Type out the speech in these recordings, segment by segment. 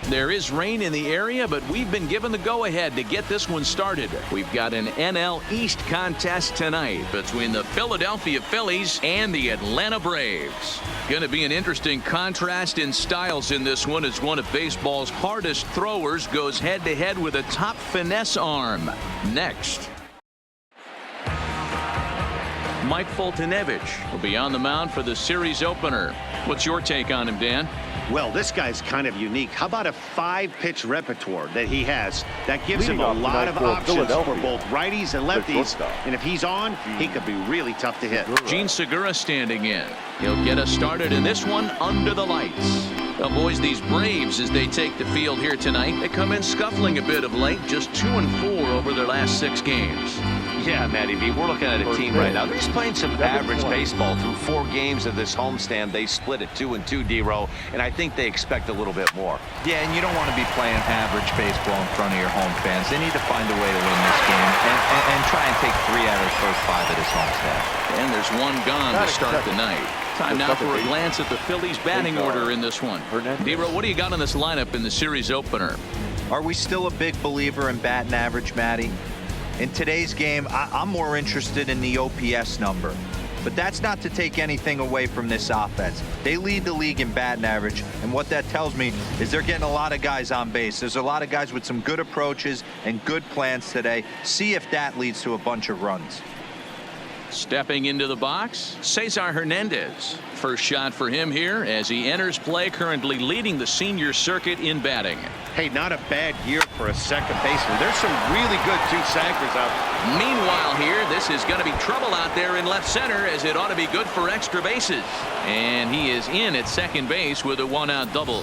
There is rain in the area, but we've been given the go-ahead to get this one started. We've got an NL East contest tonight between the Philadelphia Phillies and the Atlanta Braves. Going to be an interesting contrast in styles in this one as one of baseball's hardest throwers goes head-to-head with a top finesse arm. Next. Mike Foltynewicz will be on the mound for the series opener. What's your take on him, Dan? Well, this guy's kind of unique. How about a 5-pitch repertoire that he has that gives him a lot of options for both righties and lefties. And if he's on, he could be really tough to hit. Gene Segura standing in. He'll get us started in this one under the lights. Well, boys, these Braves, as they take the field here tonight, they come in scuffling a bit of late, just 2-4 over their last 6 games. Yeah, Matty B, we're looking at a team right now. They're just playing some average baseball through 4 games of this homestand. They split at 2-2, D-Row, and I think they expect a little bit more. Yeah, and you don't want to be playing average baseball in front of your home fans. They need to find a way to win this game and try and take 3 out of the first 5 of this homestand. And there's one gone to start the night. Time now for a glance at the Phillies batting order in this one. D-Row, what do you got on this lineup in the series opener? Are we still a big believer in batting average, Matty? In today's game, I'm more interested in the OPS number. But that's not to take anything away from this offense. They lead the league in batting average, and what that tells me is they're getting a lot of guys on base. There's a lot of guys with some good approaches and good plans today. See if that leads to a bunch of runs. Stepping into the box, Cesar Hernandez. First shot for him here as he enters play, currently leading the senior circuit in batting. Hey, not a bad year for a second baseman. There's some really good two-sackers out there. Meanwhile here, this is going to be trouble out there in left center as it ought to be good for extra bases. And he is in at second base with a 1-out double.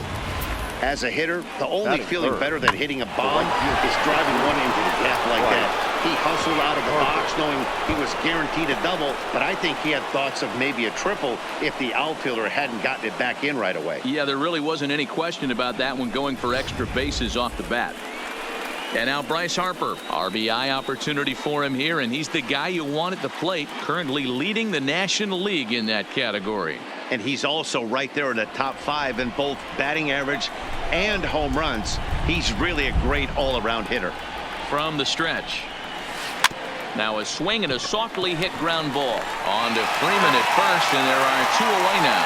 As a hitter, the only feeling better than hitting a bomb is driving one into the gap like that. He hustled out of the box knowing he was guaranteed a double, but I think he had thoughts of maybe a triple if the outfielder hadn't gotten it back in right away. Yeah, there really wasn't any question about that one going for extra bases off the bat. And now Bryce Harper, RBI opportunity for him here, and he's the guy you want at the plate, currently leading the National League in that category. And he's also right there in the top 5 in both batting average and home runs. He's really a great all-around hitter. From the stretch. Now a swing and a softly hit ground ball. On to Freeman at first, and there are 2 away now.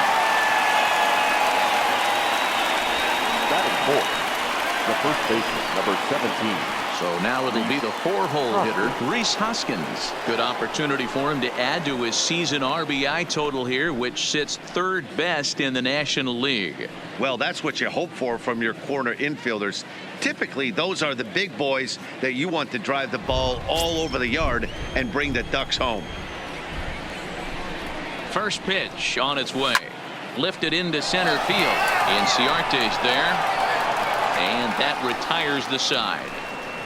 Batting fourth, the first baseman, number 17. So now it'll be the 4-hole hitter, Rhys Hoskins. Good opportunity for him to add to his season RBI total here, which sits 3rd best in the National League. Well, that's what you hope for from your corner infielders. Typically, those are the big boys that you want to drive the ball all over the yard and bring the Ducks home. First pitch on its way. Lifted into center field. Inciarte's there. And that retires the side.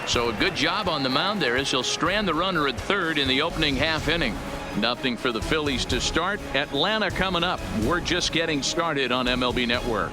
So a good job on the mound there as he'll strand the runner at third in the opening half inning. Nothing for the Phillies to start. Atlanta coming up. We're just getting started on MLB Network.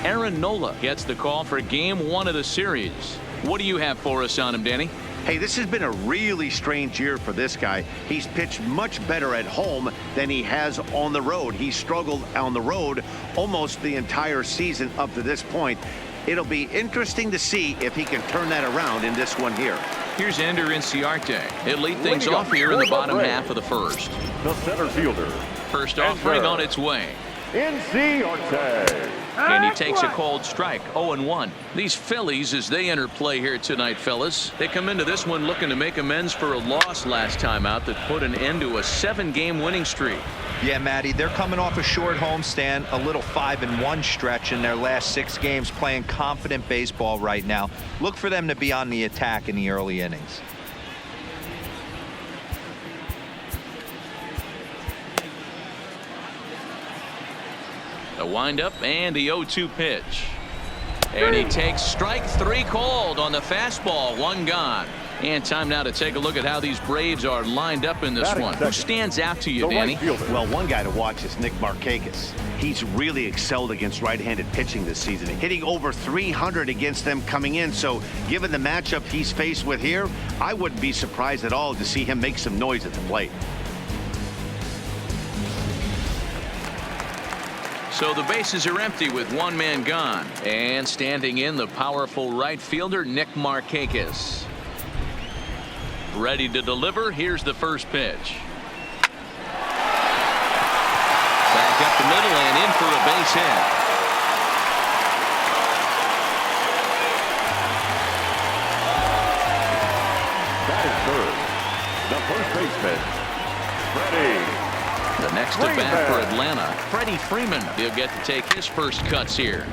Aaron Nola gets the call for game 1 of the series. What do you have for us on him, Danny? Hey, this has been a really strange year for this guy. He's pitched much better at home than he has on the road. He struggled on the road almost the entire season up to this point. It'll be interesting to see if he can turn that around in this one here. Here's Ender Inciarte. He'll lead things off here in the bottom half of the first. The center fielder. First offering on its way. Inciarte. And he takes a cold strike. 0-1. These Phillies, as they enter play here tonight, fellas, they come into this one looking to make amends for a loss last time out that put an end to a 7-game winning streak. Yeah, Matty, they're coming off a short homestand, a little 5-1 stretch in their last 6 games, playing confident baseball right now. Look for them to be on the attack in the early innings. The windup and the 0-2 pitch. And he takes strike 3 called on the fastball. 1 gone. And time now to take a look at how these Braves are lined up in this one. Who stands out to you, Danny? Well, one guy to watch is Nick Markakis. He's really excelled against right-handed pitching this season, hitting over 300 against them coming in. So given the matchup he's faced with here, I wouldn't be surprised at all to see him make some noise at the plate. So the bases are empty with one man gone. And standing in, the powerful right fielder, Nick Markakis. Ready to deliver. Here's the first pitch. Back up the middle and in for a base hit. Batting third, the first baseman, Freddie. The next at bat for Atlanta, Freddie Freeman. He'll get to take his first cuts here.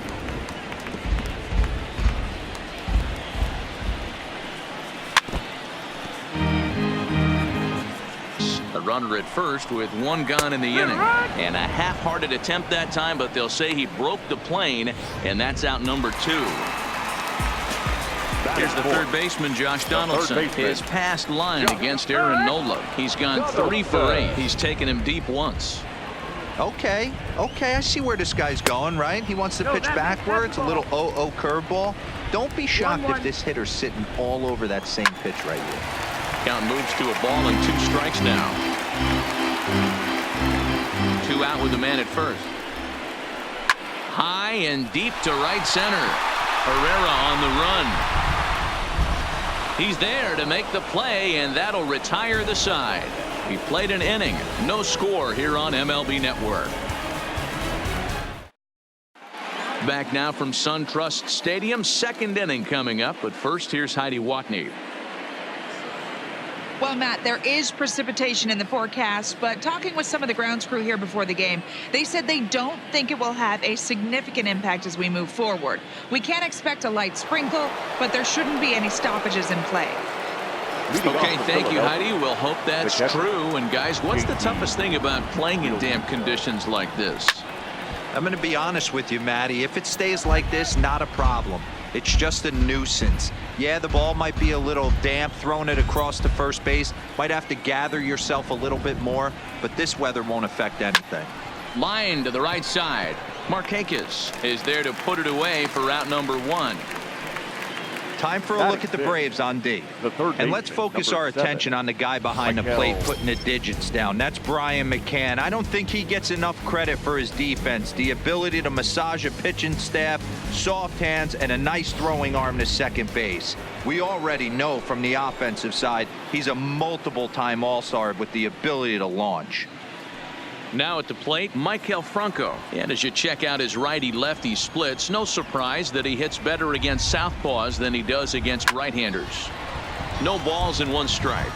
A runner at first with one gone in the inning. And a half-hearted attempt that time, but they'll say he broke the plane, and that's out number 2. Here's the third baseman, Josh Donaldson. His past line against Aaron Nola. He's gone 3 for 8. He's taken him deep once. Okay, I see where this guy's going, right? He wants to pitch backwards, a little 0-0 curveball. Don't be shocked if this hitter's sitting all over that same pitch right here. Count moves to a ball and 2 strikes now. 2 out with the man at first. High and deep to right center. Herrera on the run. He's there to make the play, and that'll retire the side. He played an inning. No score here on MLB Network. Back now from SunTrust Stadium. Second inning coming up, but first here's Heidi Watney. Well, Matt, there is precipitation in the forecast, but talking with some of the grounds crew here before the game, they said they don't think it will have a significant impact as we move forward. We can't expect a light sprinkle, but there shouldn't be any stoppages in play. Okay, thank you, Heidi. We'll hope that's true. And, guys, what's the toughest thing about playing in damp conditions like this? I'm going to be honest with you, Matty. If it stays like this, not a problem. It's just a nuisance. Yeah, the ball might be a little damp, throwing it across to first base. Might have to gather yourself a little bit more, but this weather won't affect anything. Line to the right side. Markakis is there to put it away for out number 1. Time for a look at the Braves on D. And let's focus our attention on the guy behind the plate putting the digits down. That's Brian McCann. I don't think he gets enough credit for his defense. The ability to massage a pitching staff, soft hands, and a nice throwing arm to second base. We already know from the offensive side, he's a multiple-time All-Star with the ability to launch. Now at the plate, Maikel Franco. And as you check out his righty-lefty splits, no surprise that he hits better against southpaws than he does against right-handers. No balls and 1 strike.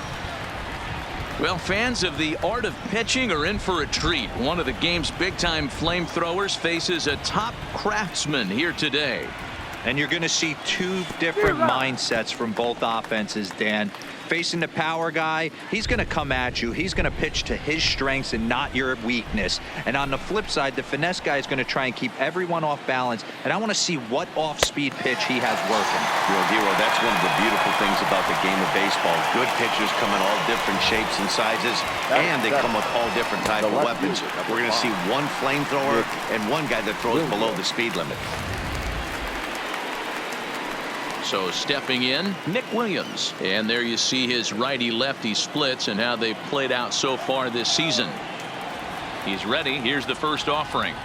Well, fans of the art of pitching are in for a treat. One of the game's big-time flamethrowers faces a top craftsman here today. And you're going to see 2 different mindsets from both offenses, Dan. Facing the power guy, he's going to come at you. He's going to pitch to his strengths and not your weakness. And on the flip side, the finesse guy is going to try and keep everyone off balance. And I want to see what off-speed pitch he has working. Dero, that's one of the beautiful things about the game of baseball. Good pitchers come in all different shapes and sizes, and they come with all different type of weapons. We're going to see 1 flamethrower and 1 guy that throws below the speed limit. So stepping in, Nick Williams. And there you see his righty-lefty splits and how they've played out so far this season. He's ready. Here's the first offering.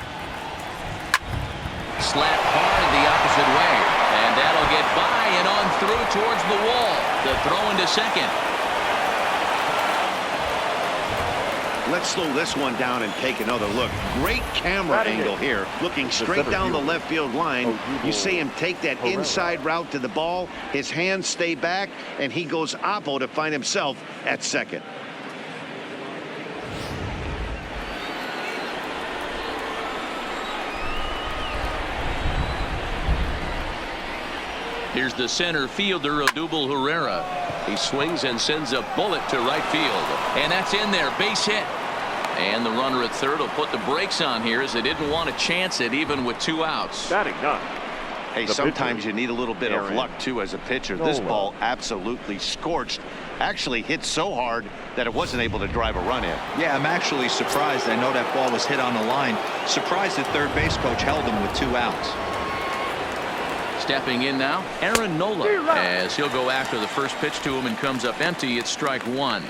Slap hard the opposite way. And that'll get by and on through towards the wall. The throw into second. Let's slow this one down and take another look. Great camera angle here, looking straight down the left field line. You see him take that inside route to the ball. His hands stay back, and he goes oppo to find himself at second. Here's the center fielder, Odubel Herrera. He swings and sends a bullet to right field. And that's in there, base hit. And the runner at third will put the brakes on here as they didn't want to chance it even with 2 outs. Batting 9. Hey, sometimes you need a little bit of luck, too, as a pitcher. This ball absolutely scorched. Actually hit so hard that it wasn't able to drive a run in. Yeah, I'm actually surprised. I know that ball was hit on the line. Surprised the third base coach held him with 2 outs. Stepping in now, Aaron Nola, as he'll go after the first pitch to him and comes up empty. It's strike 1.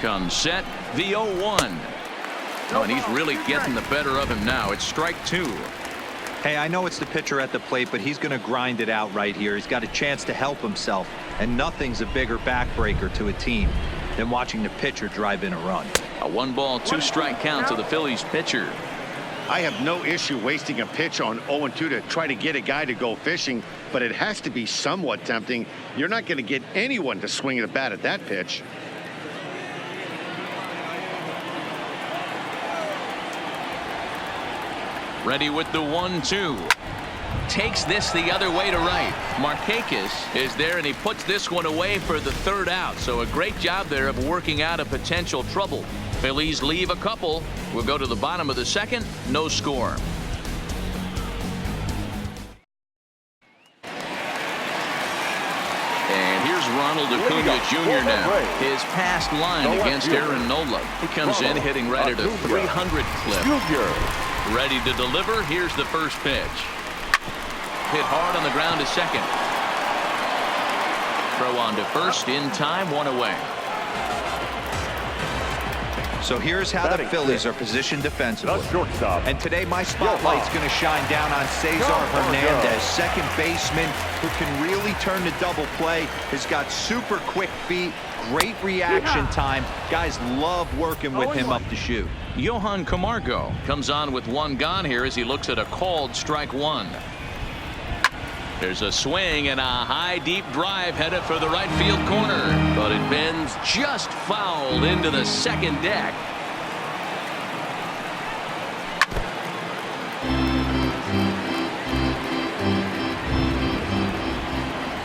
comes set, the 0-1. Oh, and he's really getting the better of him now. It's strike 2. Hey, I know it's the pitcher at the plate, but he's going to grind it out right here. He's got a chance to help himself, and nothing's a bigger backbreaker to a team than watching the pitcher drive in a run. A 1-ball, 2-strike count to the Phillies pitcher. I have no issue wasting a pitch on 0-2 to try to get a guy to go fishing, but it has to be somewhat tempting. You're not going to get anyone to swing at a bat at that pitch. Ready with the 1-2. Takes this the other way to right. Markakis is there, and he puts this one away for the 3rd out. So a great job there of working out a potential trouble. Phillies leave a couple. We'll go to the bottom of the 2nd. No score. And here's Ronald Acuna Jr. now. His past line against Aaron Nola. He comes in hitting right at a 300 clip. Ready to deliver. Here's the first pitch. Hit hard on the ground to second. Throw on to first in time, 1 away. So here's how the Phillies are positioned defensively. Shortstop. And today my spotlight's going to shine down on Cesar Hernandez, second baseman who can really turn the double play. Has got super quick feet, great reaction time. Guys love working with him up the chute. Johan Camargo comes on with 1 gone here as he looks at a called strike 1. There's a swing and a high deep drive headed for the right field corner, but it bends just foul into the second deck.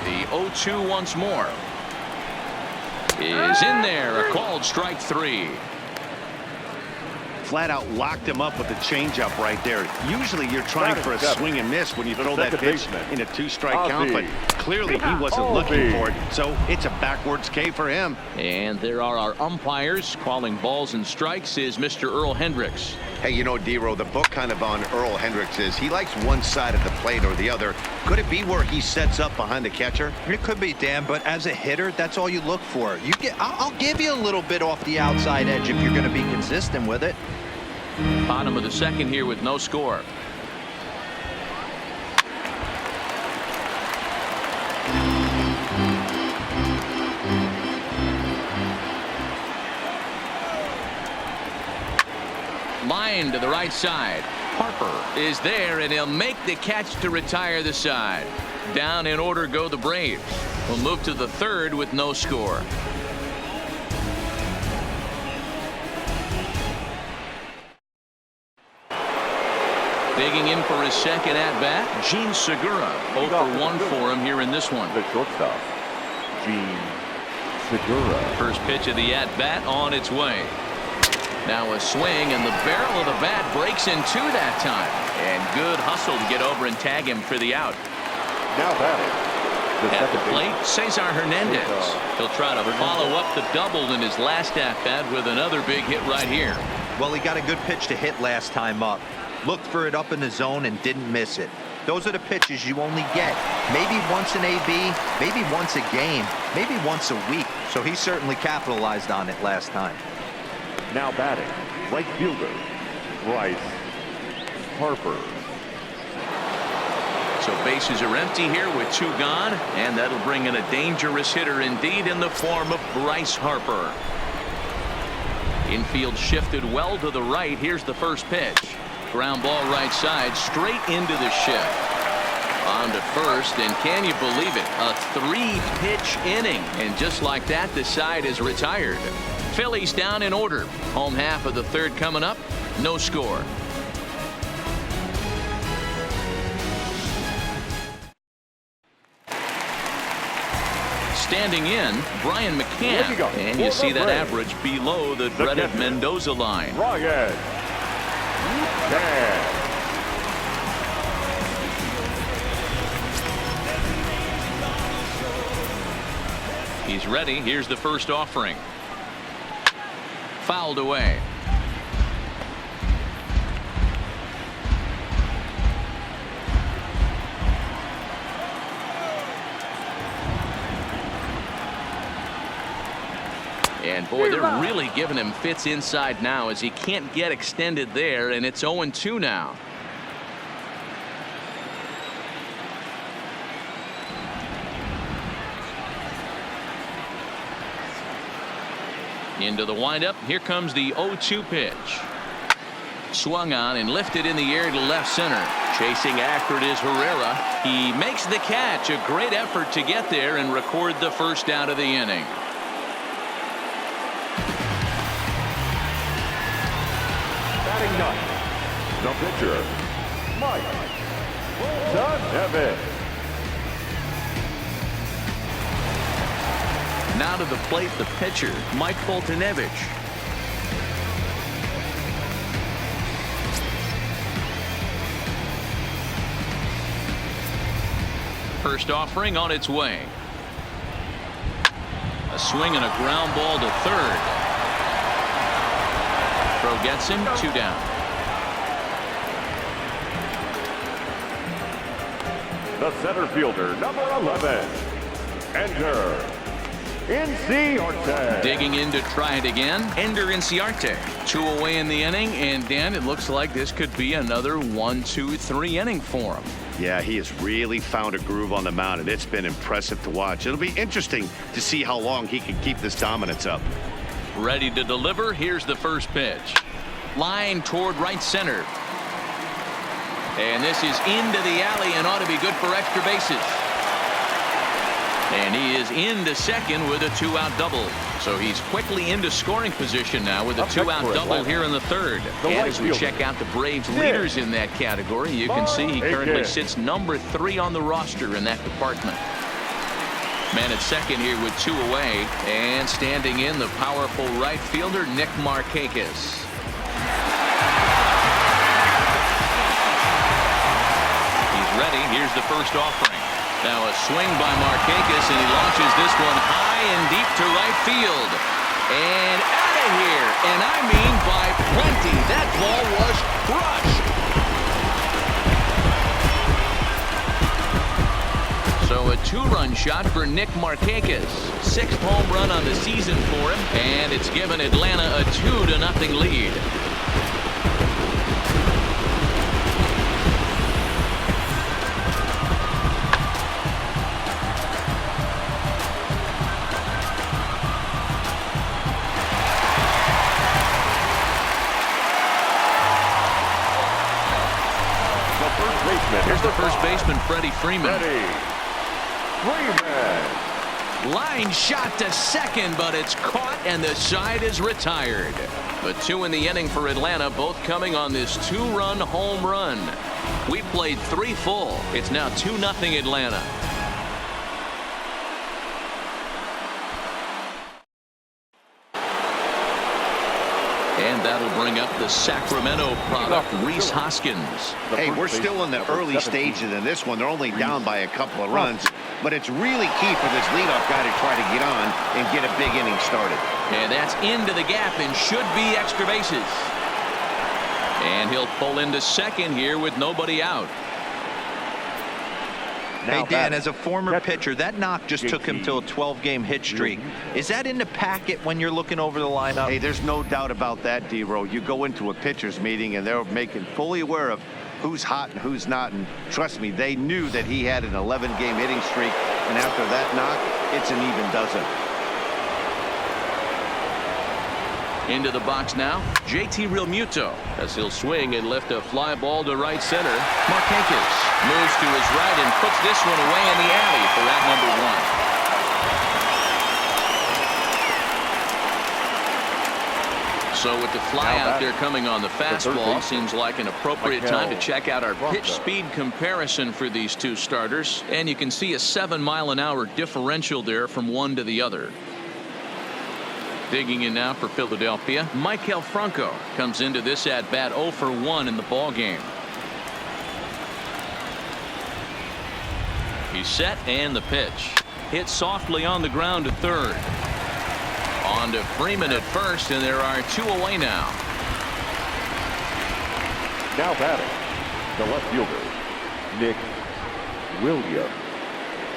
The 0-2 once more is in there. A called strike 3. Flat out locked him up with the changeup right there. Usually you're trying for a swing and miss when you throw that pitch in a 2-strike count, but clearly he wasn't looking for it, so it's a backwards K for him. And there are our umpires calling balls and strikes is Mr. Earl Hendricks. Hey, you know, D-Row, the book kind of on Earl Hendricks is he likes one side of the plate or the other. Could it be where he sets up behind the catcher? It could be, Dan, but as a hitter, that's all you look for. I'll give you a little bit off the outside edge if you're going to be consistent with it. Bottom of the 2nd here with no score. Line to the right side. Harper is there, and he'll make the catch to retire the side. Down in order go the Braves. We'll move to the 3rd with no score. Digging in for his 2nd at-bat, Gene Segura. 0 for 1 for him here in this one. The shortstop, Gene Segura. First pitch of the at-bat on its way. Now a swing, and the barrel of the bat breaks in 2 that time. And good hustle to get over and tag him for the out. Now batting. At the plate, Cesar Hernandez. He'll try to follow up the double in his last at-bat with another big hit right here. Well, he got a good pitch to hit last time up. Looked for it up in the zone and didn't miss it. Those are the pitches you only get maybe once an AB, maybe once a game, maybe once a week. So he certainly capitalized on it last time. Now batting, right fielder, Bryce Harper. So bases are empty here with 2 gone, and that'll bring in a dangerous hitter indeed in the form of Bryce Harper. Infield shifted well to the right. Here's the first pitch. Ground ball right side, straight into the shift. On to first, and can you believe it? A 3-pitch inning, and just like that, the side is retired. Phillies down in order. Home half of the 3rd coming up. No score. Standing in, Brian McCann, and you see that average below the dreaded Mendoza line. Ryan. He's ready. Here's the first offering. Fouled away. And boy, they're really giving him fits inside now as he can't get extended there, and it's 0-2 now. Into the windup. Here comes the 0-2 pitch. Swung on and lifted in the air to left center. Chasing after it is Herrera. He makes the catch. A great effort to get there and record the first out of the inning. Batting ninth, the pitcher, Mike Fulton. Now to the plate, the pitcher, Mike Fultonevich. First offering on its way. A swing and a ground ball to third. Throw gets him, 2 down. The center fielder, number 11, Ender Inciarte. Digging in to try it again, Ender Inciarte. 2 away in the inning, and Dan, it looks like this could be another 1-2-3 inning for him. Yeah, he has really found a groove on the mound, and it's been impressive to watch. It'll be interesting to see how long he can keep this dominance up. Ready to deliver. Here's the first pitch. Line toward right center. And this is into the alley and ought to be good for extra bases. And he is into second with a 2-out double. So he's quickly into scoring position now with a 2-out double here in the third. And as we check out the Braves leaders in that category, you can see he currently sits number 3 on the roster in that department. Man at second here with 2 away, and standing in the powerful right fielder Nick Markakis. He's ready. Here's the first offering. Now a swing by Markakis, and he launches this one high and deep to right field. And out of here, and I mean by plenty. That ball was crushed. So a 2-run shot for Nick Markakis. 6th home run on the season for him, and it's given Atlanta a 2-0 lead. Here's the first baseman, Freddie Freeman. Line shot to second, but it's caught, and the side is retired. But 2 in the inning for Atlanta, both coming on this 2-run home run. We played 3 full. It's now 2-0 Atlanta. And that'll bring up the Sacramento product, Rhys Hoskins. Hey, we're still in the early stages in this one. They're only down by a couple of runs, but it's really key for this leadoff guy to try to get on and get a big inning started. And that's into the gap and should be extra bases. And he'll pull into second here with nobody out. Hey, Dan, as a former pitcher, that knock just took him to a 12-game hit streak. Is that in the packet when you're looking over the lineup? Hey, there's no doubt about that, D-Row. You go into a pitcher's meeting, and they're making fully aware of who's hot and who's not. And trust me, they knew that he had an 11-game hitting streak. And after that knock, it's an even dozen. Into the box now, JT Realmuto, as he'll swing and lift a fly ball to right center. Markakis moves to his right and puts this one away in the alley for out number 1. So with the fly out there coming on the fastball, seems like an appropriate time to check out our pitch speed comparison for these 2 starters. And you can see a 7-mile-an-hour differential there from one to the other. Digging in now for Philadelphia, Maikel Franco comes into this at bat 0 for 1 in the ball game. He's set, and the pitch hit softly on the ground to third. On to Freeman at first, and there are 2 away now. Now batting, the left fielder, Nick Williams.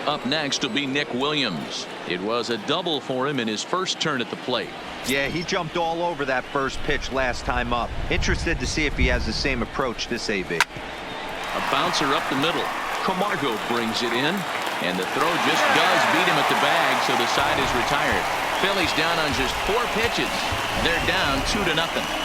Up next will be Nick Williams. It was a double for him in his first turn at the plate. Yeah, he jumped all over that first pitch last time up. Interested to see if he has the same approach this AB. A bouncer up the middle. Camargo brings it in, and the throw just does beat him at the bag, so the side is retired. Phillies down on just 4 pitches. They're down 2-0.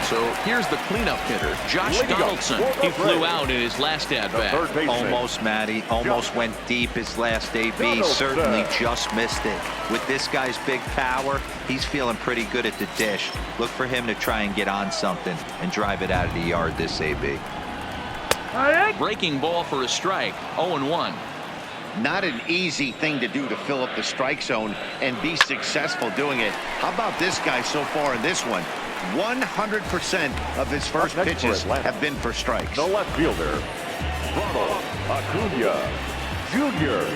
So here's the cleanup hitter, Josh Donaldson. He flew out in his last at-bat. Almost, Matty. Almost went deep his last AB. Certainly just missed it. With this guy's big power, he's feeling pretty good at the dish. Look for him to try and get on something and drive it out of the yard this AB. Breaking ball for a strike, 0-1. Not an easy thing to do to fill up the strike zone and be successful doing it. How about this guy so far in this one? 100% of his first pitches have been for strikes. The left fielder, Ronald Acuna Jr.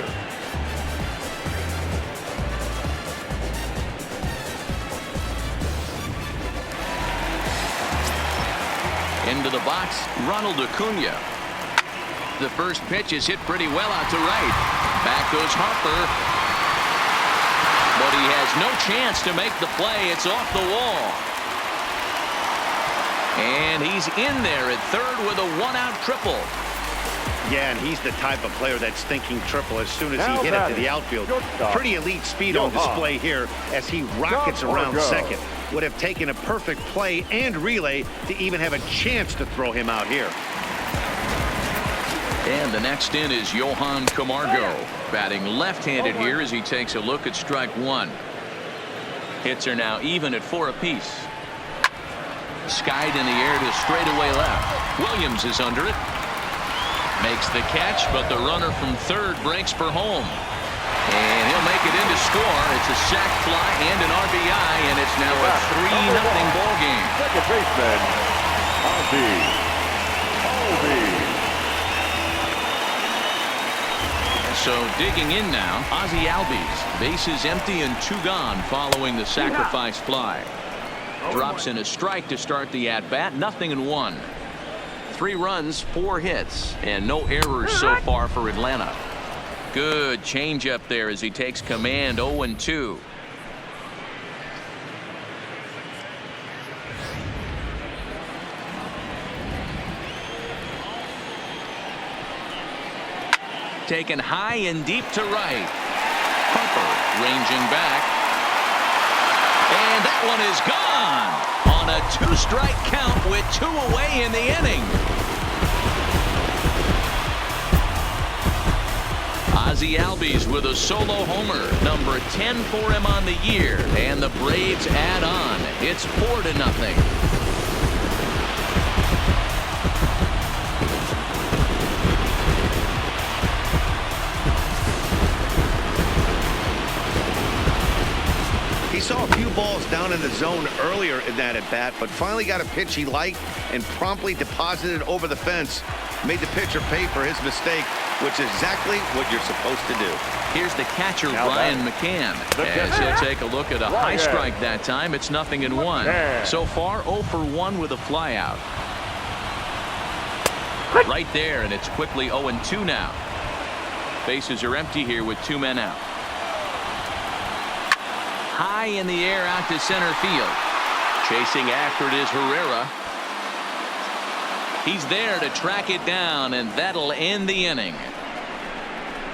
Into the box, Ronald Acuna. The first pitch is hit pretty well out to right. Back goes Harper. But he has no chance to make the play. It's off the wall. And he's in there at third with a 1-out triple. Yeah, and he's the type of player that's thinking triple as soon as he hit it to the outfield. Pretty elite speed on display here as he rockets around second. Would have taken a perfect play and relay to even have a chance to throw him out here. And the next in is Johan Camargo, batting left-handed here as he takes a look at strike 1. Hits are now even at 4 apiece. Skied in the air to straightaway left. Williams is under it. Makes the catch, but the runner from third breaks for home. And he'll make it in to score. It's a sac fly and an RBI, and it's now a 3-0 ball game. Second baseman, Ozzie. So digging in now, Ozzie Albies. Bases empty and 2 gone following the sacrifice fly. Drops in a strike to start the at-bat. 0-1. 3 runs, 4 hits, and no errors so far for Atlanta. Good changeup there as he takes command. 0-2. Taken high and deep to right. Harper ranging back. And that one is gone on a 2-strike count with 2 away in the inning. Ozzie Albies with a solo homer, number 10 for him on the year, and the Braves add on. It's 4-0. He saw a few balls down in the zone earlier in that at-bat, but finally got a pitch he liked and promptly deposited it over the fence. Made the pitcher pay for his mistake, which is exactly what you're supposed to do. Here's the catcher, Brian McCann, as he'll take a look at a high strike that time. It's 0-1. So far, 0 for 1 with a flyout. Right there, and it's quickly 0-2 now. Bases are empty here with 2 men out. High in the air out to center field. Chasing after it is Herrera. He's there to track it down, and that'll end the inning.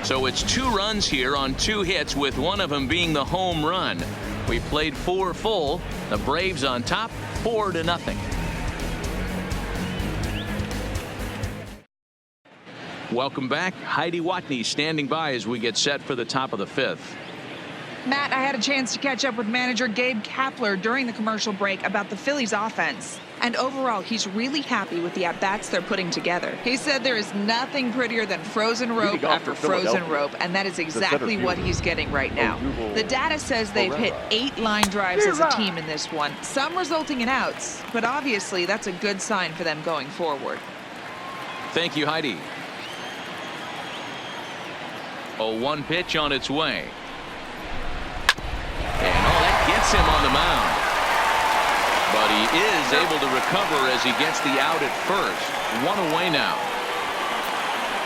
So it's 2 runs here on 2 hits, with one of them being the home run. We played 4 full. The Braves on top, 4-0. Welcome back. Heidi Watney standing by as we get set for the top of the 5th. Matt, I had a chance to catch up with manager Gabe Kapler during the commercial break about the Phillies offense. And overall, he's really happy with the at-bats they're putting together. He said there is nothing prettier than frozen rope after frozen rope, and that is exactly what he's getting right now. The data says they've hit 8 line drives as a team in this one, some resulting in outs, but obviously that's a good sign for them going forward. Thank you, Heidi. A 1 pitch on its way. And that gets him on the mound. But he is able to recover as he gets the out at first. One away now.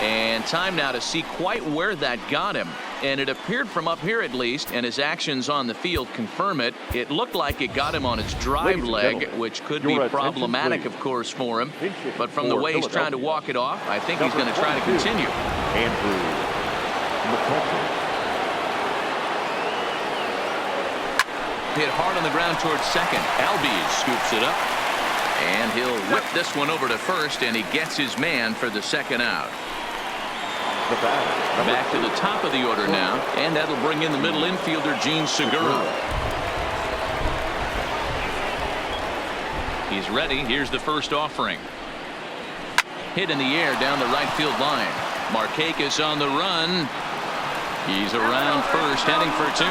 And time now to see quite where that got him. And it appeared from up here at least, and his actions on the field confirm it. It looked like it got him on his drive leg, which could be problematic, of course, for him. But from the way he's trying to walk it off, I think he's going to try to continue. Hit hard on the ground towards second. Albies scoops it up. And he'll whip this one over to first, and he gets his man for the second out. Back to the top of the order now, and that'll bring in the middle infielder, Gene Segura. He's ready. Here's the first offering. Hit in the air down the right field line. Markakis on the run. He's around first, heading for two.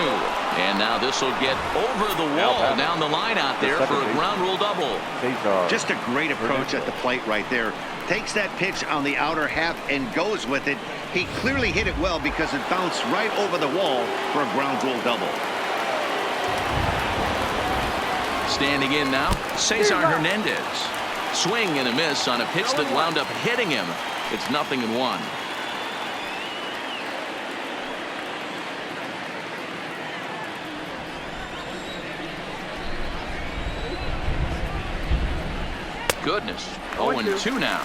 And now this will get over the wall down the line out there for a ground rule double. Just a great approach at the plate right there. Takes that pitch on the outer half and goes with it. He clearly hit it well because it bounced right over the wall for a ground rule double. Standing in now, Cesar Hernandez. Swing and a miss on a pitch that wound up hitting him. It's 0-1. Goodness. 0-2 now.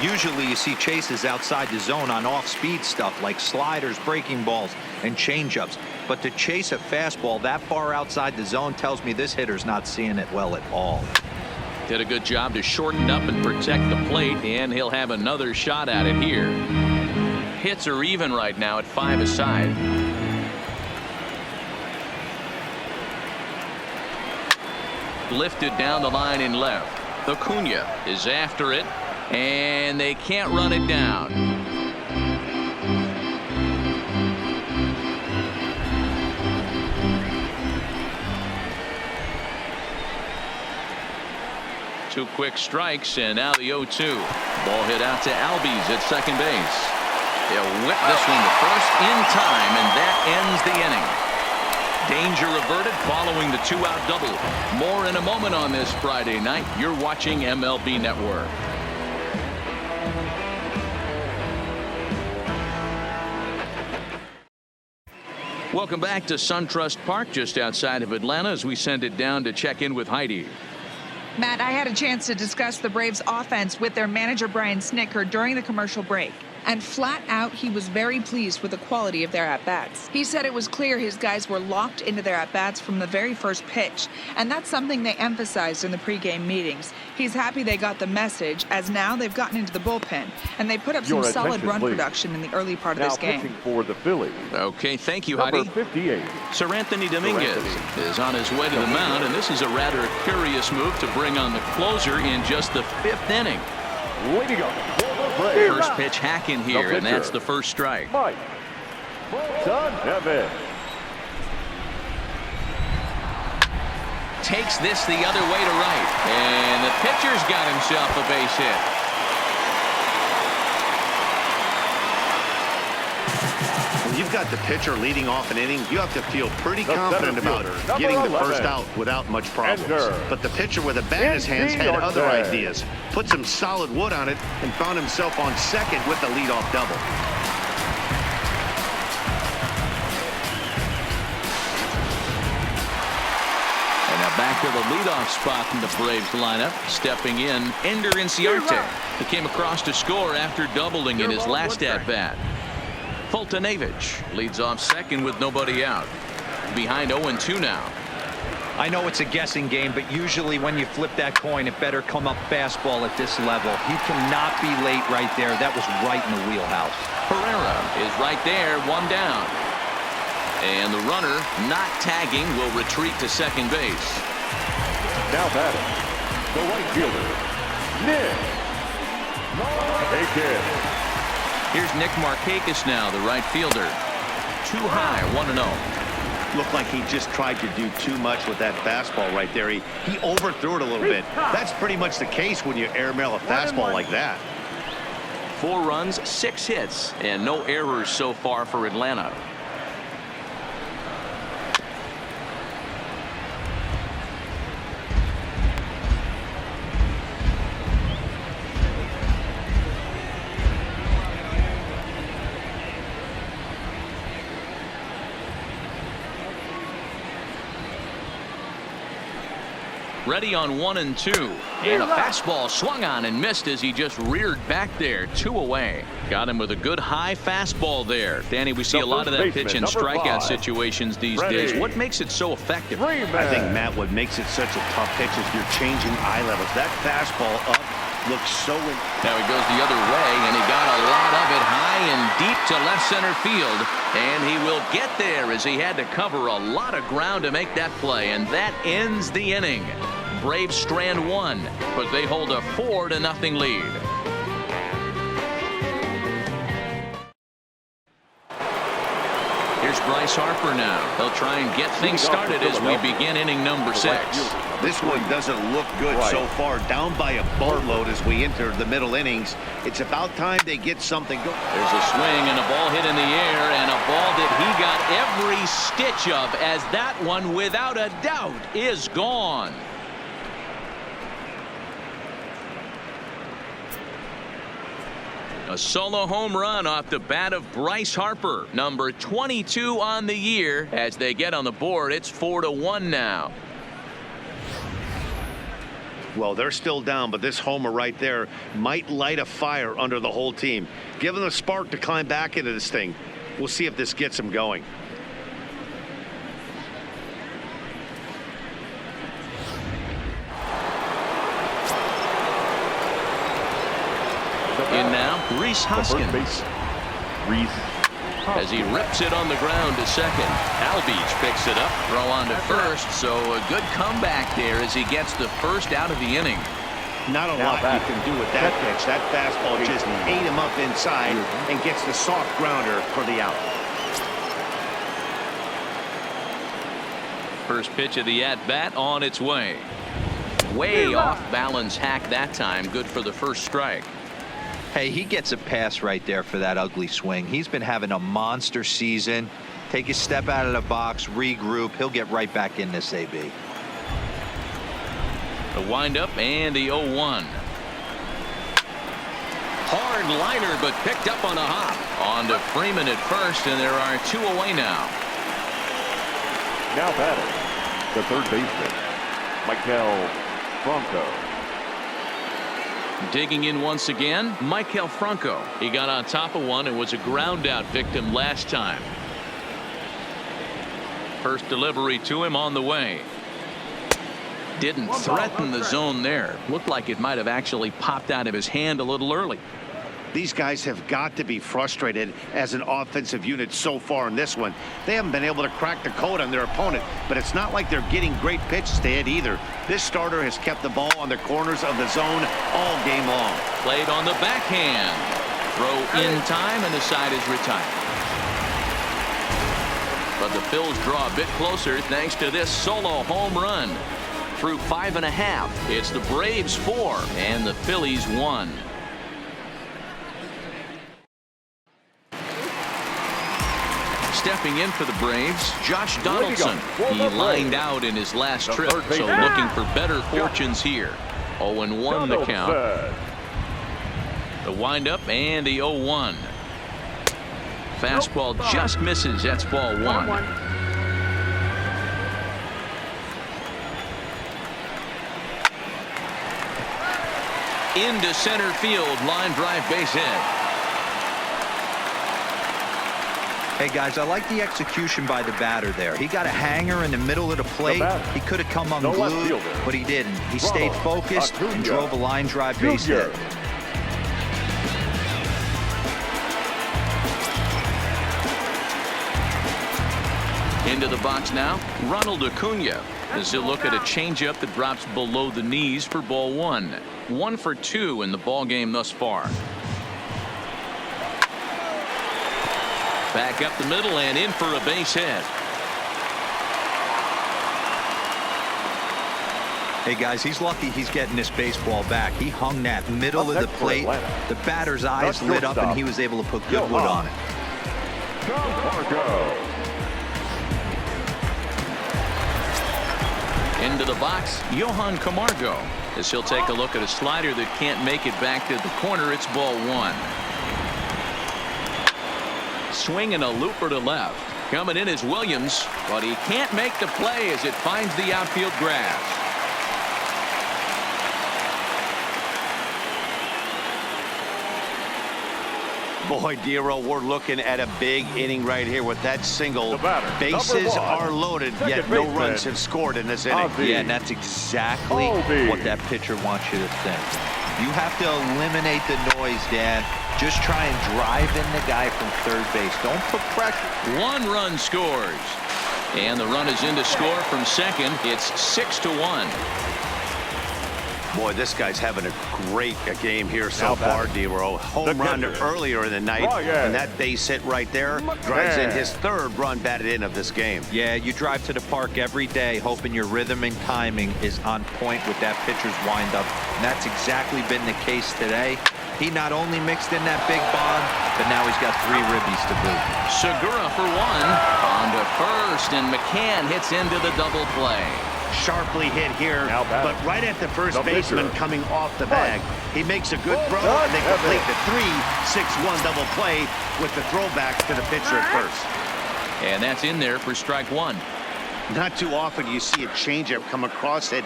Usually you see chases outside the zone on off-speed stuff like sliders, breaking balls, and changeups. But to chase a fastball that far outside the zone tells me this hitter's not seeing it well at all. Did a good job to shorten up and protect the plate, and he'll have another shot at it here. Hits are even right now at 5 aside. Lifted down the line in left. Acuna is after it, and they can't run it down. Two quick strikes, and now the 0-2. Ball hit out to Albies at second base. They'll whip this one to first in time, and that ends the inning. Danger averted following the 2-out double. More in a moment on this Friday night. You're watching MLB Network. Welcome back to SunTrust Park just outside of Atlanta as we send it down to check in with Heidi. Matt, I had a chance to discuss the Braves offense with their manager Brian Snitker during the commercial break. And flat out, he was very pleased with the quality of their at-bats. He said it was clear his guys were locked into their at-bats from the very first pitch, and that's something they emphasized in the pregame meetings. He's happy they got the message, as now they've gotten into the bullpen, and they put up some solid run production in the early part of this game. Pitching for the Phillies. Okay, thank you, Heidi. Number 58. Sir Anthony Dominguez is on his way to the mound, and this is a rather curious move to bring on the closer in just the 5th inning. Leading up for the Braves. First pitch hack in here, and that's the first strike. Mike Evans. Takes this the other way to right, and the pitcher's got himself a base hit. When you've got the pitcher leading off an inning, you have to feel pretty confident about getting the first out without much problems. But the pitcher with a bat in his hands had other ideas. Put some solid wood on it and found himself on second with the leadoff double. And now back to the leadoff spot in the Braves lineup. Stepping in, Ender Inciarte. He came across to score after doubling in his last at-bat. Fultonevich leads off second with nobody out. Behind 0-2 now. I know it's a guessing game, but usually when you flip that coin, it better come up fastball at this level. He cannot be late right there. That was right in the wheelhouse. Pereira is right there, one down. And the runner, not tagging, will retreat to second base. Now batting, the right fielder, Nick Markakis. Here's Nick Markakis now, the right fielder. Too high, 1-0. Looked like he just tried to do too much with that fastball right there. He overthrew it a little bit. That's pretty much the case when you airmail a fastball like that. 4 runs, 6 hits, and no errors so far for Atlanta. Ready on 1 and 2. And a fastball swung on and missed as he just reared back there. 2 away. Got him with a good high fastball there. Danny, we see a lot of that pitch in strikeout situations these days. What makes it so effective? I think, Matt, what makes it such a tough pitch is you're changing eye levels. That fastball up looks so... Now he goes the other way, and he got a lot of it high and deep to left center field. And he will get there as he had to cover a lot of ground to make that play. And that ends the inning. Braves strand 1, but they hold a 4-0 lead. Here's Bryce Harper now. He'll try and get things started as we begin inning number 6. This one doesn't look good so far. Down by a boatload as we enter the middle innings. It's about time they get something going. There's a swing and a ball hit in the air, and a ball that he got every stitch of, as that one, without a doubt, is gone. A solo home run off the bat of Bryce Harper, number 22 on the year. As they get on the board, it's 4-1 now. Well, they're still down, but this homer right there might light a fire under the whole team. Give them a spark to climb back into this thing. We'll see if this gets them going. In now, Rhys Hoskins. As he rips it on the ground to second. Albies picks it up, throw on to first, so a good comeback there as he gets the first out of the inning. Not a lot you can do with that pitch. That fastball just ate him up inside and gets the soft grounder for the out. First pitch of the at-bat on its way. Way off balance hack that time. Good for the first strike. Hey, he gets a pass right there for that ugly swing. He's been having a monster season. Take a step out of the box, regroup. He'll get right back in this AB. The windup and the 0-1. Hard liner, but picked up on a hop. On to Freeman at first, and there are 2 away now. Now batting, the third baseman, Michael Franco. Digging in once again, Michael Franco. He got on top of one and was a ground out victim last time. First delivery to him on the way. Didn't threaten the zone there. Looked like it might have actually popped out of his hand a little early. These guys have got to be frustrated as an offensive unit so far in this one. They haven't been able to crack the code on their opponent, but it's not like they're getting great pitches to hit either. This starter has kept the ball on the corners of the zone all game long. Played on the backhand. Throw in time, and the side is retired. But the Phils draw a bit closer thanks to this solo home run. Through 5.5, it's the Braves 4 and the Phillies 1. Stepping in for the Braves, Josh Donaldson. He lined out in his last trip, so looking for better fortunes here. 0-1 the count. The windup and the 0-1. Fastball just misses. That's ball 1. Into center field, line drive, base hit. Hey, guys, I like the execution by the batter there. He got a hanger in the middle of the plate. He could have come unglued, but he didn't. He stayed focused and drove a line drive base hit. Into the box now, Ronald Acuna, as he'll look at a changeup that drops below the knees for ball 1. 1 for 2 in the ball game thus far. Back up the middle and in for a base hit. Hey, guys, he's lucky he's getting this baseball back. He hung that middle of the plate. The batter's eyes lit up, and he was able to put good wood on it. Into the box, Johan Camargo, as he'll take a look at a slider that can't make it back to the corner. It's ball 1. Swing and a looper to left. Coming in is Williams, but he can't make the play as it finds the outfield grass. Boy, Dero, we're looking at a big inning right here with that single. The batter, Bases number 1, are loaded, second yet no baseman, runs have scored in this inning. Ozzie. Yeah, and that's exactly Ozzie. what that pitcher wants you to think. You have to eliminate the noise, Dan. Just try and drive in the guy from third base. Don't put pressure. 1 run scores. And the run is in to score from second. It's 6-1. Boy, this guy's having a great game here so Now far, batting, Dero. Home the run catcher, earlier in the night, Ryan. and that base hit right there drives in his 3rd run batted in of this game. Yeah, you drive to the park every day hoping your rhythm and timing is on point with that pitcher's windup. And that's exactly been the case today. He not only mixed in that big bomb, but now he's got 3 ribbies to boot. Segura for 1. On to first, and McCann hits into the double play. Sharply hit here, Now batting, but right at the first the baseman pitcher. coming off the bag. He makes a good throw, done, and they complete Evan. the 3-6-1 double play with the throwback to the pitcher at first. And that's in there for strike 1. Not too often do you see a changeup come across at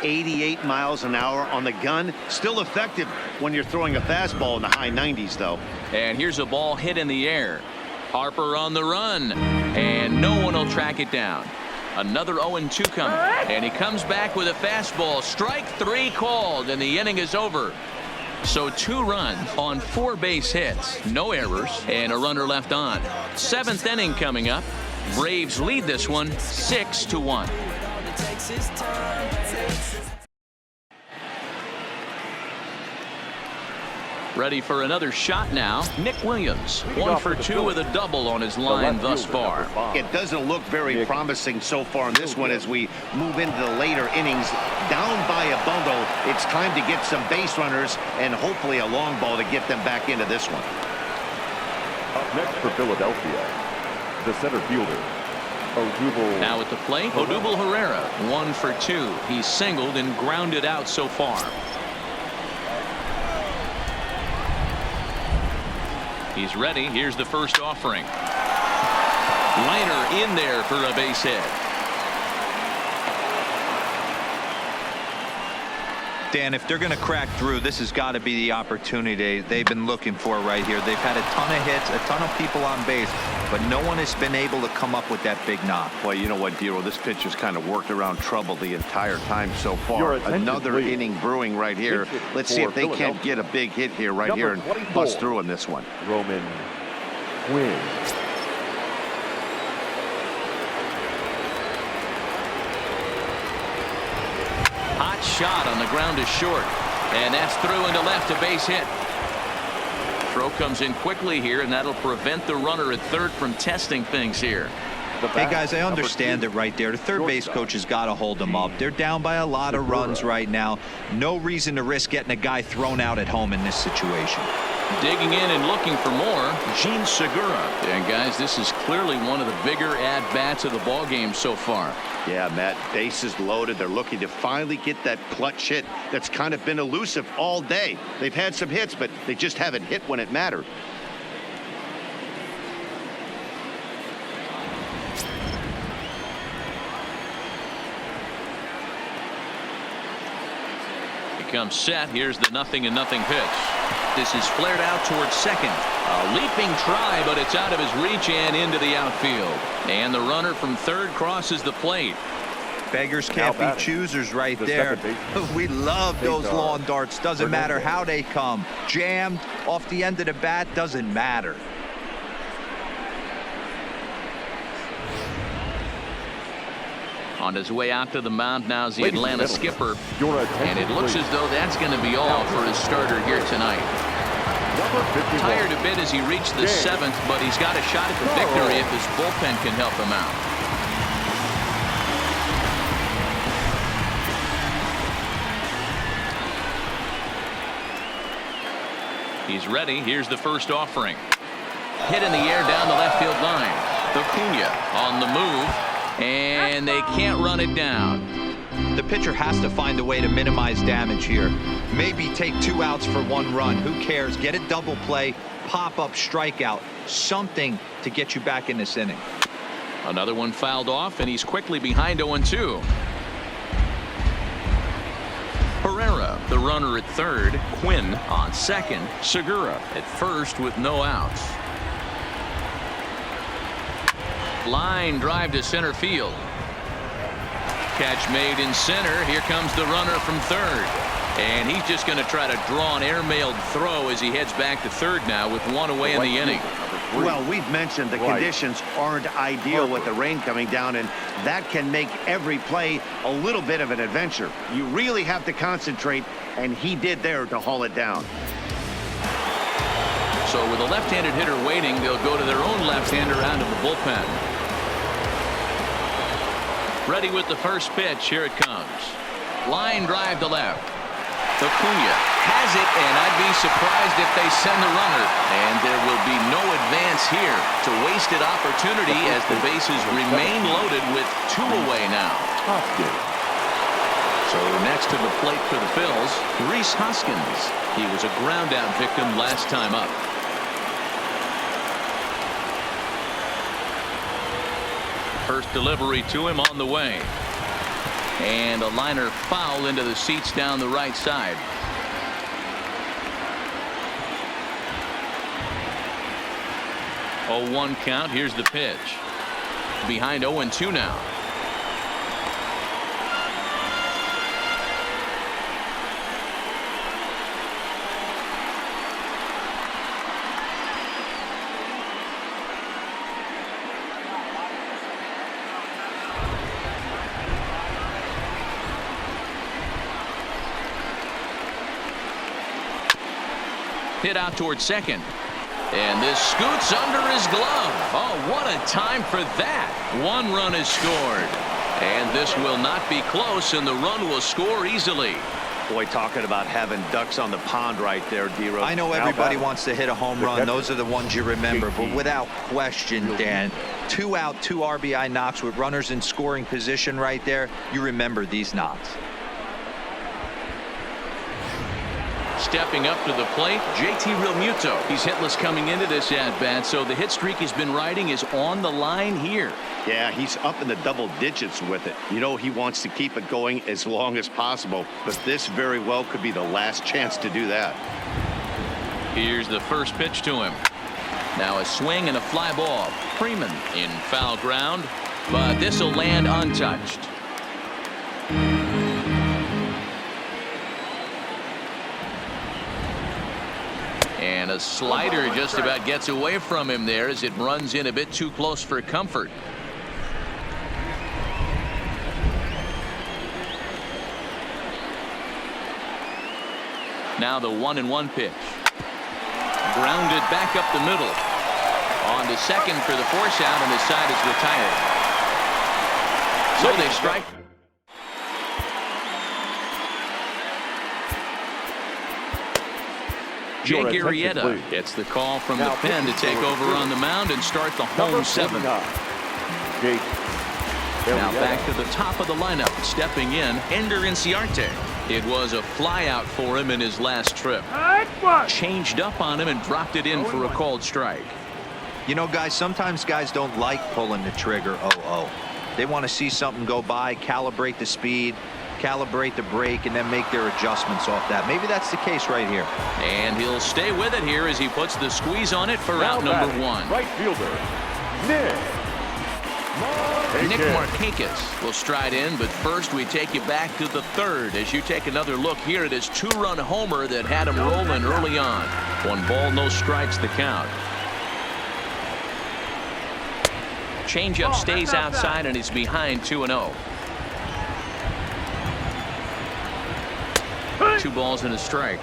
88 miles an hour on the gun. Still effective when you're throwing a fastball in the high 90s, though. And here's a ball hit in the air. Harper on the run, and no one will track it down. Another 0-2 coming, and he comes back with a fastball. Strike 3 called, and the inning is over. So 2 runs on 4 base hits, no errors, and a runner left on. 7th inning coming up. Braves lead this one 6-1. Ready for another shot now. Nick Williams, 1 for 2 with a double on his line thus far. It doesn't look very promising so far in this one as we move into the later innings. Down by a bundle, it's time to get some base runners and hopefully a long ball to get them back into this one. Up next for Philadelphia, the center fielder, Odubel. Now at the plate, Odubel Herrera, 1 for 2. He's singled and grounded out so far. He's ready. Here's the first offering. Liner in there for a base hit. Dan, if they're going to crack through, this has got to be the opportunity they've been looking for right here. They've had a ton of hits, a ton of people on base, but no one has been able to come up with that big knock. Well, you know what, Dero, this pitcher's kind of worked around trouble the entire time so Your far. attention, Another please. inning brewing right here. Pitch it Let's see for if they can't Philadelphia. get a big hit here right Number here and 24. bust through in this one. Roman Quinn. Hot shot on the ground is short. And that's through into left, a base hit. Throw comes in quickly here, and that'll prevent the runner at third from testing things here. Hey, guys, I understand it right there. The third base coach has got to hold them up. They're down by a lot of runs right now. No reason to risk getting a guy thrown out at home in this situation. Digging in and looking for more, Gene Segura. And guys, this is clearly one of the bigger at-bats of the ball game so far. Yeah, Matt, bases loaded. They're looking to finally get that clutch hit that's kind of been elusive all day. They've had some hits, but they just haven't hit when it mattered. He comes set. Here's the 0-0 pitch. This is flared out towards second. A leaping try, but it's out of his reach and into the outfield. And the runner from third crosses the plate. Beggars can't be choosers right there. We love those lawn darts. Doesn't matter how they come. Jammed off the end of the bat, doesn't matter. On his way out to the mound now is the Ladies and Atlanta gentlemen, skipper. your attention, And it looks please. as though that's going to be all for his starter here tonight. Number 51. Tired a bit as he reached the James. 7th, but he's got a shot at the victory if his bullpen can help him out. He's ready. Here's the first offering. Hit in the air down the left field line. Acuna on the move, and they can't run it down. The pitcher has to find a way to minimize damage here. Maybe take 2 outs for 1 run. Who cares? Get a double play, pop-up strikeout, something to get you back in this inning. Another one fouled off, and he's quickly behind 0-2. Herrera, the runner at third. Quinn on second. Segura at first with no outs. Line drive to center field. Catch made in center. Here comes the runner from third. And he's just going to try to draw an airmailed throw as he heads back to third now with one away in the inning. Well, we've mentioned the conditions aren't ideal with the rain coming down, and that can make every play a little bit of an adventure. You really have to concentrate, and he did there to haul it down. So with a left-handed hitter waiting, they'll go to their own left-hander out of the bullpen. Ready with the first pitch. Here it comes. Line drive to left. Acuna has it, and I'd be surprised if they send the runner. And there will be no advance here. It's a wasted opportunity as the bases remain loaded with two away now. So next to the plate for the Phils, Rhys Hoskins. He was a ground-out victim last time up. First delivery to him on the way. And a liner foul into the seats down the right side. Oh, 1 count. Here's the pitch. Behind 0-2 now. Hit out towards second. And this scoots under his glove. Oh, what a time for that. 1 run is scored. And this will not be close, and the run will score easily. Boy, talking about having ducks on the pond right there, D-Rose. I know everybody wants to hit a home run. Those are the ones you remember. But without question, Dan, 2 out, 2 RBI knocks with runners in scoring position right there. You remember these knocks. Stepping up to the plate, JT Realmuto. He's hitless coming into this at-bat, so the hit streak he's been riding is on the line here. Yeah, he's up in the double digits with it. You know, he wants to keep it going as long as possible, but this very well could be the last chance to do that. Here's the first pitch to him. Now a swing and a fly ball. Freeman in foul ground, but this will land untouched. And a slider just about gets away from him there as it runs in a bit too close for comfort. Now the 1-1 pitch. Grounded back up the middle. On to second for the force out, and the side is retired. So they strike. Jake Arrieta gets the call from the pen to take over on the mound and start the home 7th. Now back to the top of the lineup, stepping in, Ender Inciarte. It was a flyout for him in his last trip. Changed up on him and dropped it in for a called strike. You know, guys, sometimes guys don't like pulling the trigger. They want to see something go by, calibrate the speed, calibrate the brake, and then make their adjustments off that. Maybe that's the case right here. And he'll stay with it here as he puts the squeeze on it for out number 1. Right fielder, Nick Markakis will stride in, but first we take you back to the 3rd as you take another look here at his 2-run homer that had him rolling early on. 1 ball, no strikes the count. Changeup stays outside and he's behind 2-0. 2 balls and a strike.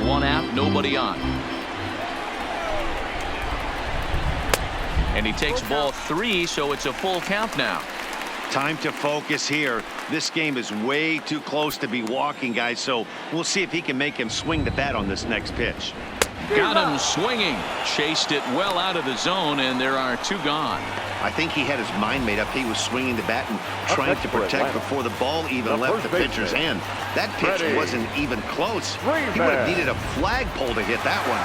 One out, nobody on. And he takes ball 3, so it's a full count now. Time to focus here. This game is way too close to be walking, guys, so we'll see if he can make him swing the bat on this next pitch. Got him swinging. Chased it well out of the zone, and there are 2 gone. I think he had his mind made up. He was swinging the bat and trying to protect before the ball even left the pitcher's hand. That pitch wasn't even close. He would have needed a flagpole to hit that one.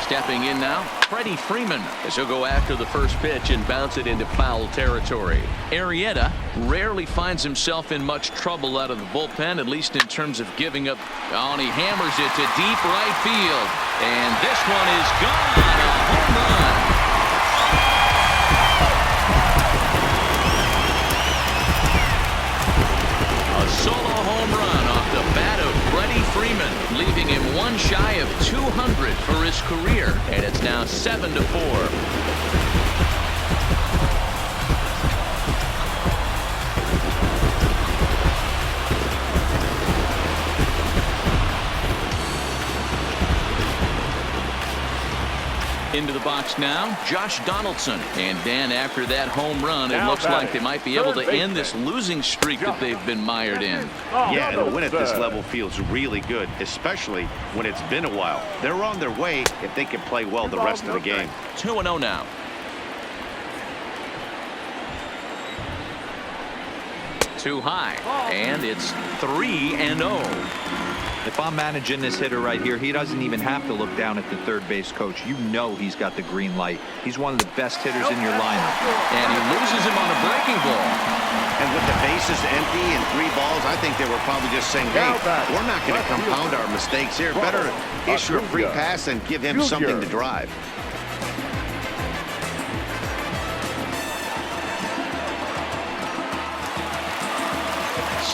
Stepping in now, Freddie Freeman, as he'll go after the first pitch and bounce it into foul territory. Arrieta rarely finds himself in much trouble out of the bullpen, at least in terms of giving up. Oh, and he hammers it to deep right field. And this one is gone. A home run. A solo home run off the bat of Freddie Freeman, leaving him 1 shy of 200 for his career, and it's now 7-4. Into the box now, Josh Donaldson. And Dan, after that home run, it looks like they might be able to end this losing streak that they've been mired in. Yeah, and a win at this level feels really good, especially when it's been a while. They're on their way if they can play well the rest of the game. 2-0 now. Too high, and it's 3-0. If I'm managing this hitter right here, he doesn't even have to look down at the third base coach. You know he's got the green light. He's one of the best hitters in your lineup. And he loses him on a breaking ball. And with the bases empty and 3 balls, I think they were probably just saying, hey, we're not going to compound our mistakes here. Better issue a free pass and give him something to drive.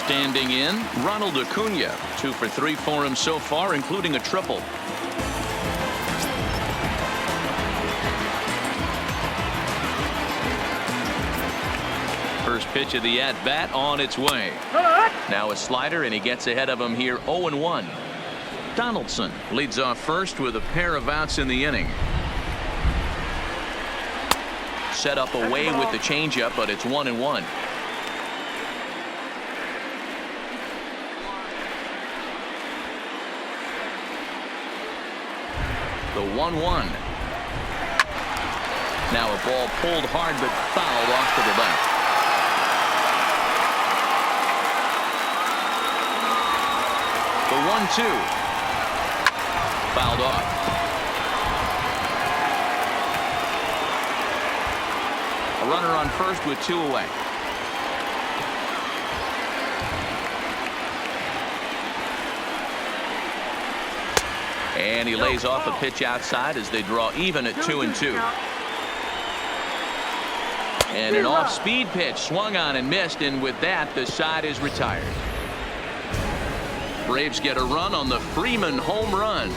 Standing in, Ronald Acuna. 2 for 3 for him so far, including a triple. First pitch of the at-bat on its way. Now a slider, and he gets ahead of him here 0-1. Donaldson leads off first with a pair of outs in the inning. Set up away with the changeup, but it's 1-1. The 1-1. Now a ball pulled hard but fouled off to the left. The 1-2. Fouled off. A runner on first with 2 away. And he lays off a pitch outside as they draw even at 2-2. And an off-speed pitch swung on and missed, and with that the side is retired. Braves get a run on the Freeman home run.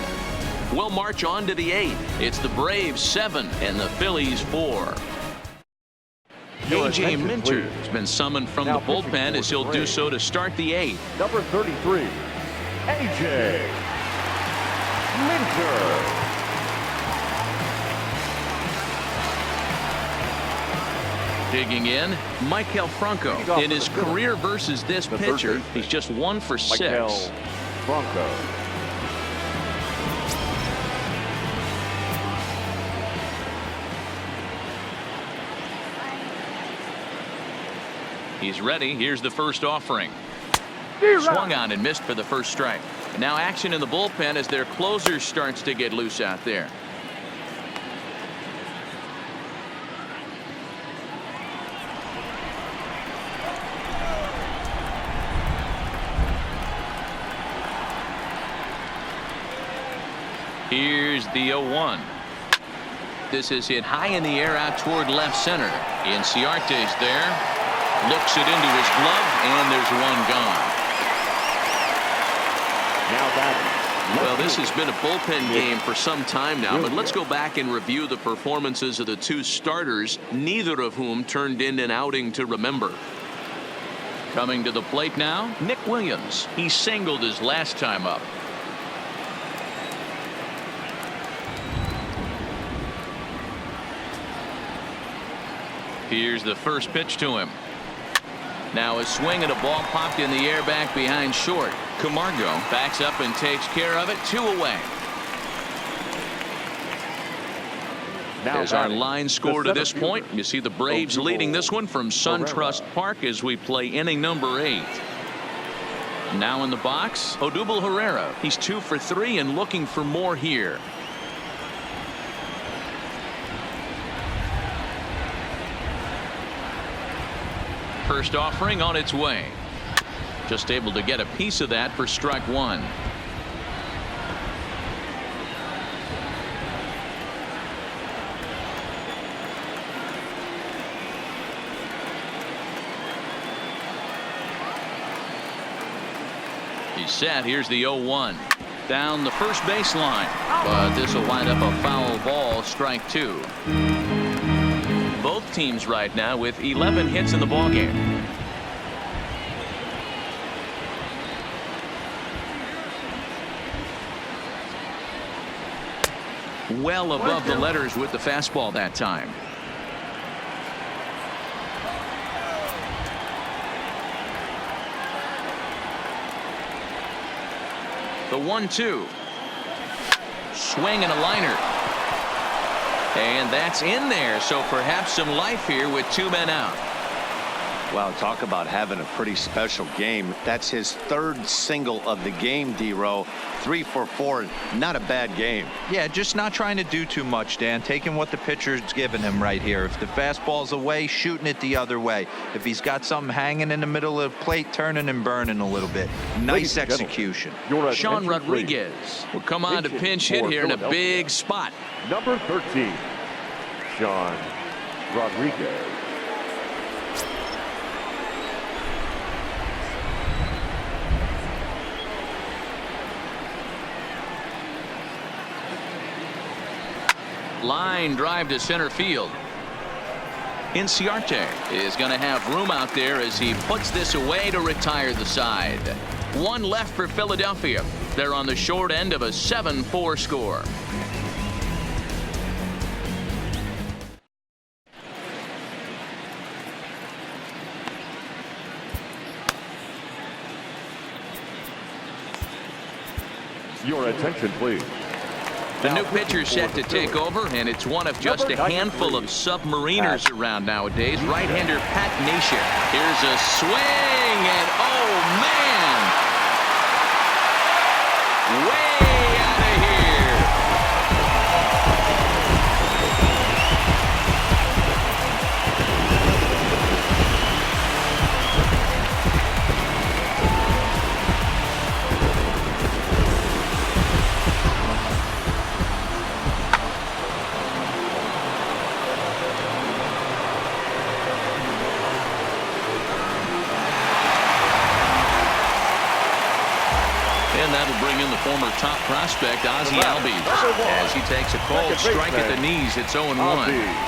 We'll march on to the 8th. It's the Braves 7 and the Phillies 4. A.J. Minter has been summoned from the bullpen as he'll do so to start the 8th. Number 33, A.J. Minter. Digging in, Michael Franco. In his career versus this pitcher, he's just 1 for 6. Franco. He's ready. Here's the first offering. Swung on and missed for the first strike. Now action in the bullpen as their closer starts to get loose out there. Here's the 0-1. This is hit high in the air out toward left center. Inciarte's there. Looks it into his glove, and there's one gone. Well, this has been a bullpen game for some time now, but let's go back and review the performances of the 2 starters, neither of whom turned in an outing to remember. Coming to the plate now, Nick Williams. He singled his last time up. Here's the first pitch to him. Now a swing and a ball popped in the air back behind short. Camargo backs up and takes care of it. 2 away. There's our line score to this point. You see the Braves leading this one from SunTrust Park as we play inning number 8. Now in the box, Odubel Herrera. He's 2 for 3 and looking for more here. First offering on its way. Just able to get a piece of that for strike 1. He's set. Here's the 0-1. Down the first baseline. But this will wind up a foul ball. Strike 2. Both teams right now with 11 hits in the ballgame. Well above the letters with the fastball that time. The 1-2. Swing and a liner. And that's in there, so perhaps some life here with 2 men out. Wow, talk about having a pretty special game. That's his 3rd single of the game, D-Row. 3 for 4. Not a bad game. Yeah, just not trying to do too much, Dan. Taking what the pitcher's giving him right here. If the fastball's away, shooting it the other way. If he's got something hanging in the middle of the plate, turning and burning a little bit. Nice execution. Sean Rodriguez will come on to pinch hit here in a big spot. Number 13, Sean Rodriguez. Line drive to center field. Inciarte is going to have room out there as he puts this away to retire the side. 1 left for Philadelphia. They're on the short end of a 7-4 score. Your attention, please. The new pitcher set to take over, and it's one of just a handful of submariners around nowadays. Right-hander Pat Neshek. Here's a swing, and oh man! Way out of here! And that'll bring in the former top prospect, Ozzie Albies, as he takes a cold strike at the knees. It's 0-1.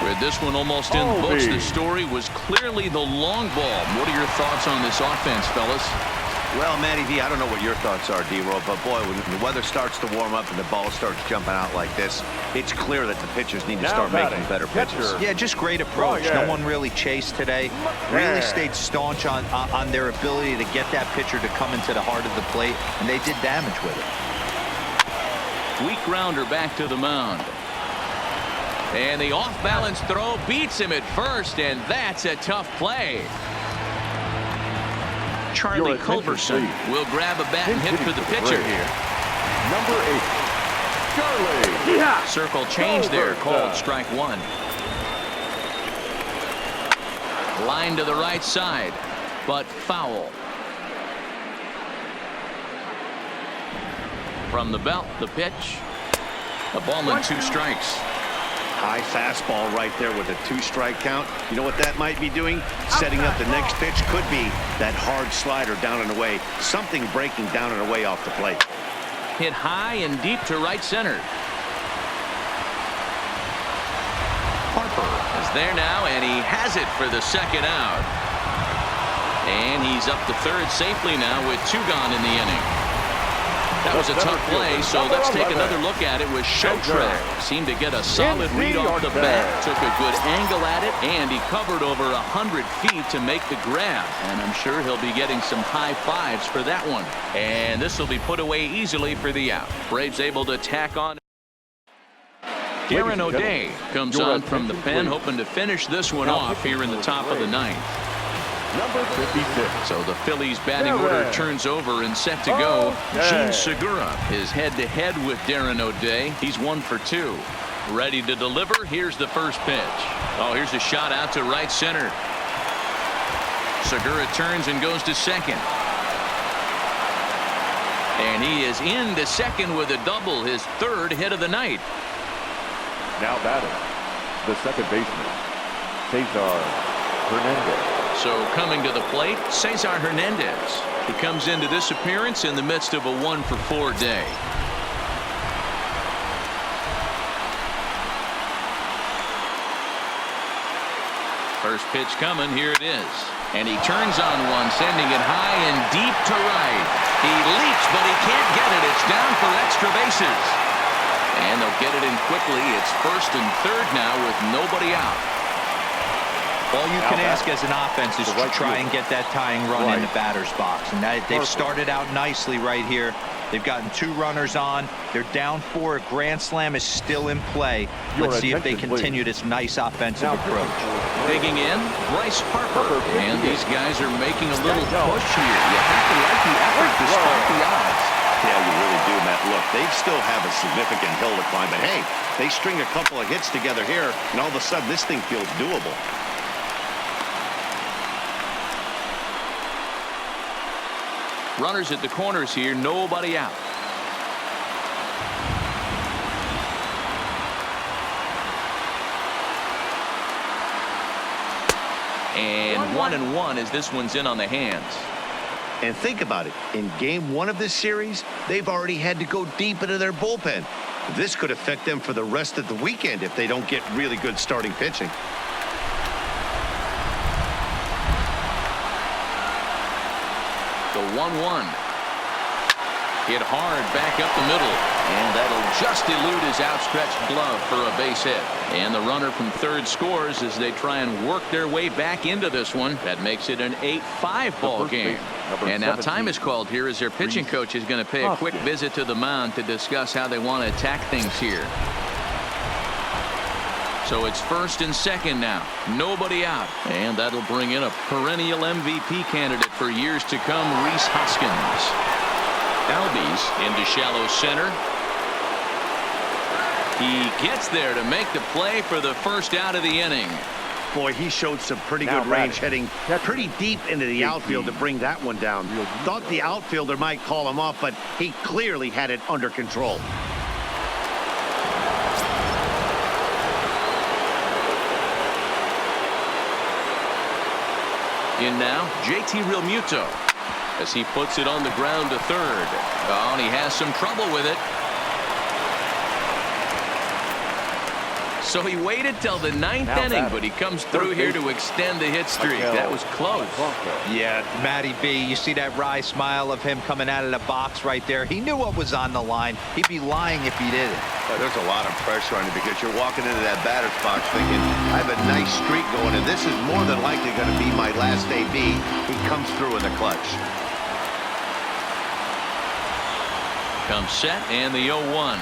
Where this one almost in the books, the story was clearly the long ball. What are your thoughts on this offense, fellas? Well, Matty V, I don't know what your thoughts are, D-Row, but boy, when the weather starts to warm up and the ball starts jumping out like this, it's clear that the pitchers need to start making better pitches. Yeah, just great approach. No one really chased today. Really stayed staunch on their ability to get that pitcher to come into the heart of the plate, and they did damage with it. Weak grounder back to the mound. And the off-balance throw beats him at first, and that's a tough play. Charlie Culberson will grab a bat and hit for the pitcher here. Number 8, Charlie. Yeah. Circle change there, called strike 1. Line to the right side, but foul. From the belt, the pitch. A ball and 2 strikes. High fastball right there with a 2-strike count. You know what that might be doing? Setting up the next pitch. Could be that hard slider down and away. Something breaking down and away off the plate. Hit high and deep to right center. Harper is there now, and he has it for the 2nd out. And he's up to 3rd safely now with 2 gone in the inning. That was a tough play, so let's take another look at it with show track. Seemed to get a solid read off the bat, took a good angle at it, and he covered over 100 feet to make the grab. And I'm sure he'll be getting some high fives for that one. And this will be put away easily for the out. Braves able to tack on. Darren O'Day comes on from the pen, hoping to finish this one off here in the top of the ninth. Number 56. So the Phillies batting order turns over and set to go. Gene Segura is head-to-head with Darren O'Day. He's 1 for 2. Ready to deliver. Here's the first pitch. Oh, here's a shot out to right center. Segura turns and goes to second. And he is into second with a double, his 3rd hit of the night. Now batting, the second baseman, Cesar Hernandez. So coming to the plate, Cesar Hernandez. He comes into this appearance in the midst of a 1 for 4 day. First pitch coming, here it is. And he turns on one, sending it high and deep to right. He leaps, but he can't get it. It's down for extra bases. And they'll get it in quickly. It's 1st and 3rd now with nobody out. All you can ask as an offense is to try and get that tying run in the batter's box. And they've started out nicely right here. They've gotten 2 runners on. They're down 4. A grand slam is still in play. Let's see if they continue this nice offensive approach. Digging in, Bryce Harper. And these guys are making a little push here. You have to like the effort despite the odds. Yeah, you really do, Matt. Look, they still have a significant hill to climb. But, hey, they string a couple of hits together here, and all of a sudden this thing feels doable. Runners at the corners here, nobody out. And 1-1 as this one's in on the hands. And think about it. In game 1 of this series, they've already had to go deep into their bullpen. This could affect them for the rest of the weekend if they don't get really good starting pitching. The 1-1. Hit hard back up the middle. And that'll just elude his outstretched glove for a base hit. And the runner from 3rd scores as they try and work their way back into this one. That makes it an 8-5 ball game. And now time is called here as their pitching coach is going to pay a quick visit to the mound to discuss how they want to attack things here. So it's 1st and 2nd now. Nobody out. And that'll bring in a perennial MVP candidate for years to come, Rhys Hoskins. Albies into shallow center. He gets there to make the play for the first out of the inning. Boy, he showed some pretty good range heading pretty deep into the outfield to bring that one down. Thought the outfielder might call him off, but he clearly had it under control. In now, JT Realmuto as he puts it on the ground to 3rd. Oh, and he has some trouble with it. So he waited till the 9th inning, but he comes through here to extend the hit streak. That was close. Yeah, Matty B, you see that wry smile of him coming out of the box right there. He knew what was on the line. He'd be lying if he didn't. There's a lot of pressure on you because you're walking into that batter's box thinking, I have a nice streak going, and this is more than likely going to be my last AB. He comes through in the clutch. Comes set and the 0-1.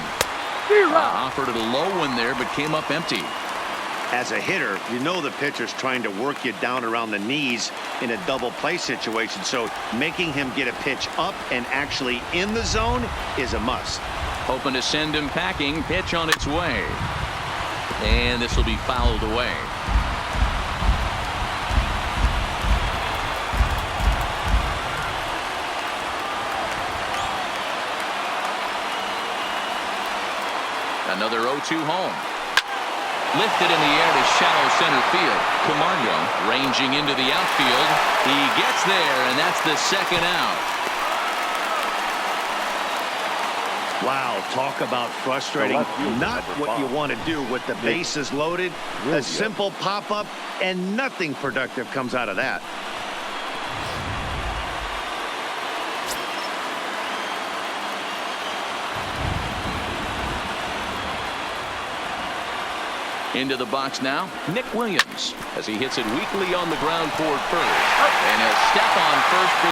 Offered it a low one there, but came up empty. As a hitter, you know the pitcher's trying to work you down around the knees in a double play situation, so making him get a pitch up and actually in the zone is a must. Hoping to send him packing. Pitch on its way. And this will be fouled away. Another 0-2 home. Lifted in the air to shallow center field. Camargo ranging into the outfield. He gets there, and that's the 2nd out. Wow, talk about frustrating. Not what you want to do with the bases loaded. A simple pop-up, and nothing productive comes out of that. Into the box now, Nick Williams, as he hits it weakly on the ground toward first. And a step on first for